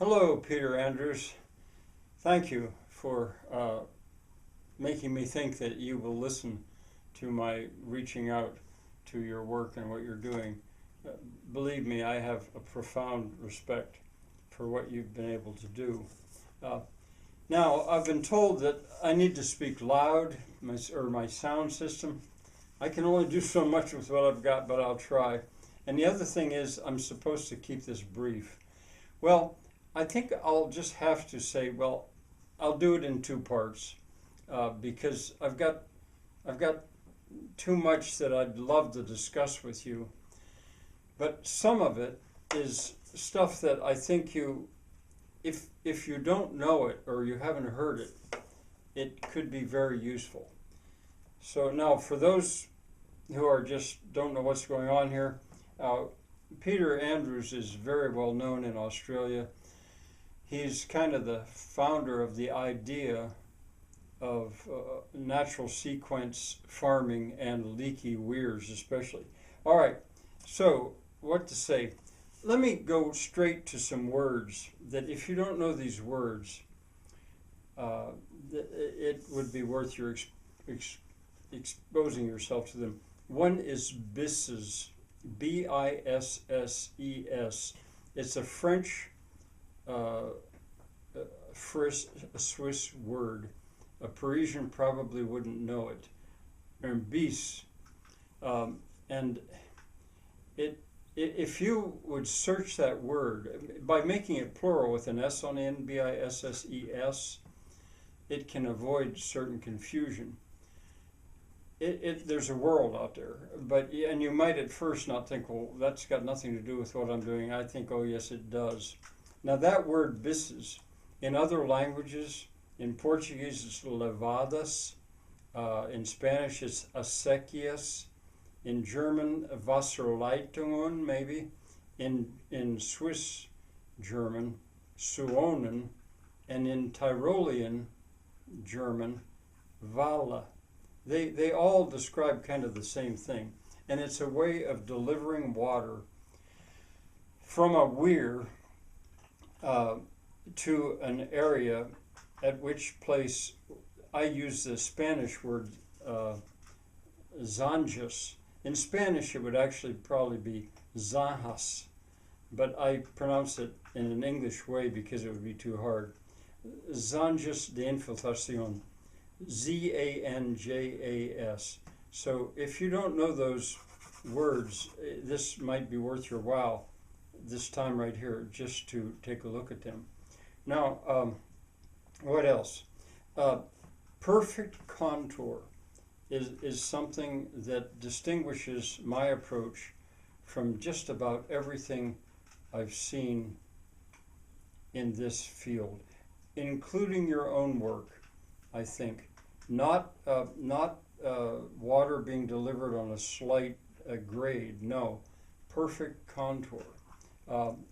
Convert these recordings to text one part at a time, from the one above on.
Hello, Peter Andrews. Thank you for making me think that you will listen to my reaching out to your work and what you're doing. Uh, Believe me, I have a profound respect for what you've been able to do. Uh, Now, I've been told that I need to speak loud, my sound system. I can only do so much with what I've got, but I'll try. And the other thing is, I'm supposed to keep this brief. Well, I think I'll just have to say, well, I'll do it in two parts because I've got too much that I'd love to discuss with you. But some of it is stuff that I think if you don't know it or you haven't heard it, it could be very useful. So now, for those who are just don't know what's going on here, uh, Peter Andrews is very well known in Australia. He's kind of the founder of the idea of natural sequence farming and leaky weirs, especially. All right, so what to say? Let me go straight to some words that, if you don't know these words, uh, it would be worth your ex- exposing yourself to them. One is bisses, Bisses. It's a French, uh, Swiss word. A Parisian probably wouldn't know it. And bis, um, and it if you would search that word by making it plural with an S on the end, Bisses, it can avoid certain confusion. There's a world out there, and you might at first not think, well, that's got nothing to do with what I'm doing. I think, oh yes, it does. Now that word bisses, in other languages, in Portuguese it's levadas, in Spanish it's acequias, in German Wasserleitungen maybe, in Swiss German Suonen, and in Tyrolean German Walla. They all describe kind of the same thing, and it's a way of delivering water from a weir uh, to an area at which place I use the Spanish word zanjas. In Spanish, it would actually probably be zanjas, but I pronounce it in an English way because it would be too hard. Zanjas de infiltración, Zanjas. So if you don't know those words, this might be worth your while this time right here just to take a look at them. Now, what else? Perfect contour is something that distinguishes my approach from just about everything I've seen in this field, including your own work, I think. Not water being delivered on a slight grade, no, perfect contour.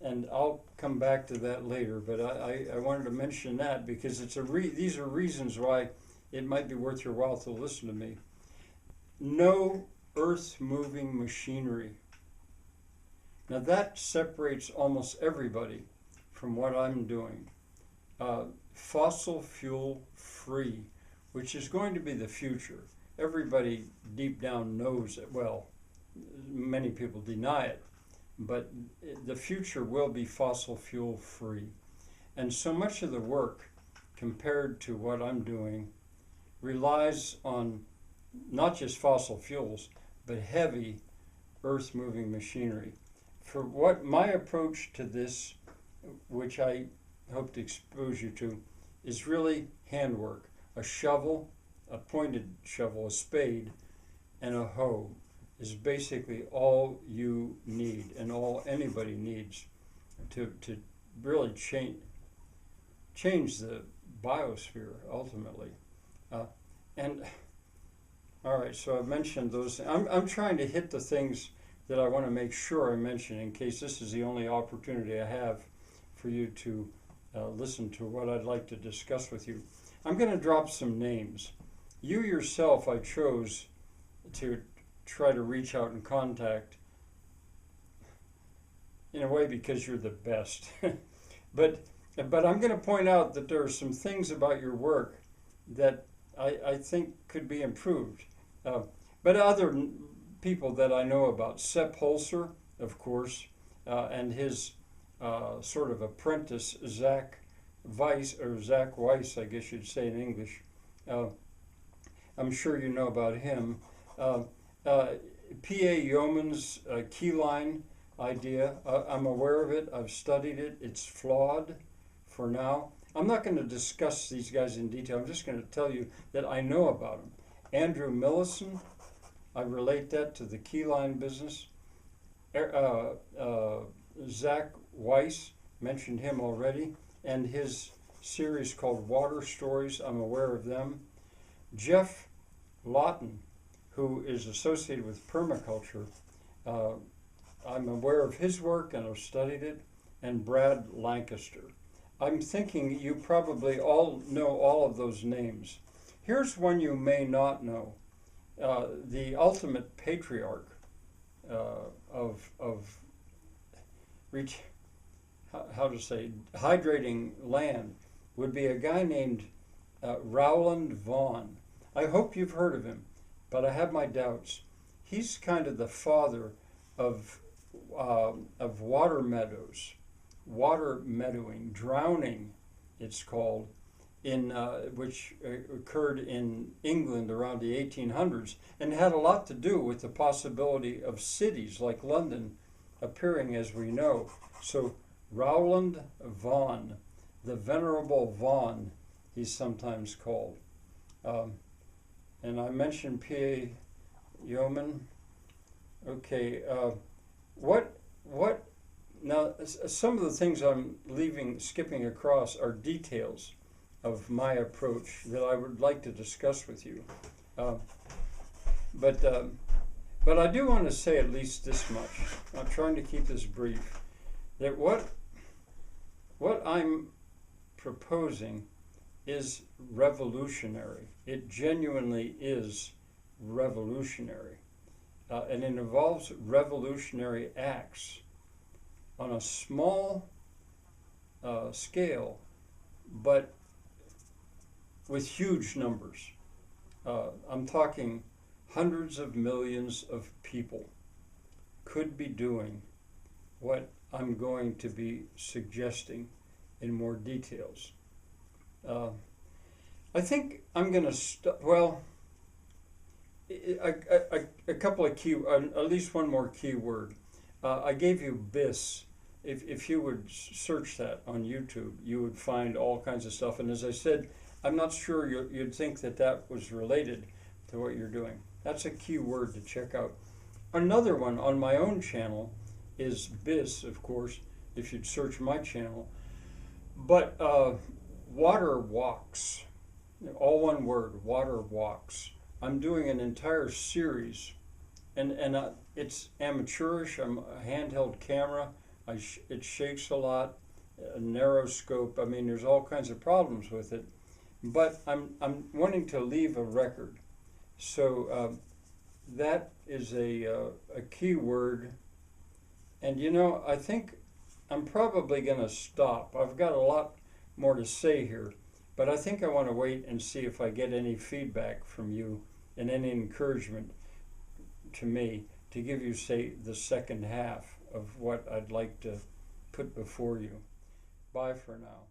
And I'll come back to that later, but I wanted to mention that because these are reasons why it might be worth your while to listen to me. No earth-moving machinery. Now that separates almost everybody from what I'm doing. Fossil fuel free, which is going to be the future. Everybody deep down knows it. Well, many people deny it, but the future will be fossil fuel free. And so much of the work compared to what I'm doing relies on not just fossil fuels, but heavy earth-moving machinery. For what my approach to this, which I hope to expose you to, is really handwork. A shovel, a pointed shovel, a spade, and a hoe is basically all you need and all anybody needs to really change the biosphere ultimately. And all right, so I've mentioned those. I'm trying to hit the things that I want to make sure I mention in case this is the only opportunity I have for you to listen to what I'd like to discuss with you. I'm going to drop some names. You yourself, I chose to try to reach out and contact in a way because you're the best. But But I'm going to point out that there are some things about your work that I think could be improved. Uh, but other people that I know about, Sepp Holzer, of course, and his sort of apprentice, Zach Weiss, I guess you'd say in English. Uh, I'm sure you know about him. Uh, uh, P.A. Yeoman's keyline idea, I'm aware of it, I've studied it, it's flawed for now. I'm not going to discuss these guys in detail, I'm just going to tell you that I know about them. Andrew Millison, I relate that to the keyline business. Zach Weiss, mentioned him already, and his series called Water Stories, I'm aware of them. Jeff Lawton, who is associated with permaculture, I'm aware of his work and I've studied it, and Brad Lancaster. I'm thinking you probably all know all of those names. Here's one you may not know. The ultimate patriarch of hydrating land would be a guy named Rowland Vaughn. I hope you've heard of him, but I have my doubts. He's kind of the father of water meadows, water meadowing, drowning, it's called, in which occurred in England around the 1800s, and had a lot to do with the possibility of cities like London appearing as we know. So Rowland Vaughn, the Venerable Vaughn, he's sometimes called. And I mentioned P.A. Yeoman. Okay, now some of the things I'm skipping across are details of my approach that I would like to discuss with you. But I do want to say at least this much. I'm trying to keep this brief. That what I'm proposing is revolutionary. It genuinely is revolutionary. And it involves revolutionary acts on a small scale, but with huge numbers. I'm talking hundreds of millions of people could be doing what I'm going to be suggesting in more details. I think I'm going to a couple of at least one more key word. I gave you BIS. If you would search that on YouTube, you would find all kinds of stuff. And as I said, I'm not sure you'd think that was related to what you're doing. That's a key word to check out. Another one on my own channel is BIS, of course, if you'd search my channel. But water walks, all one word, water walks. I'm doing an entire series, and it's amateurish. I'm a handheld camera. It shakes a lot, a narrow scope. I mean, there's all kinds of problems with it, but I'm wanting to leave a record. So that is a key word. And I think I'm probably going to stop. I've got a lot more to say here, but I think I want to wait and see if I get any feedback from you and any encouragement to me to give you, say, the second half of what I'd like to put before you. Bye for now.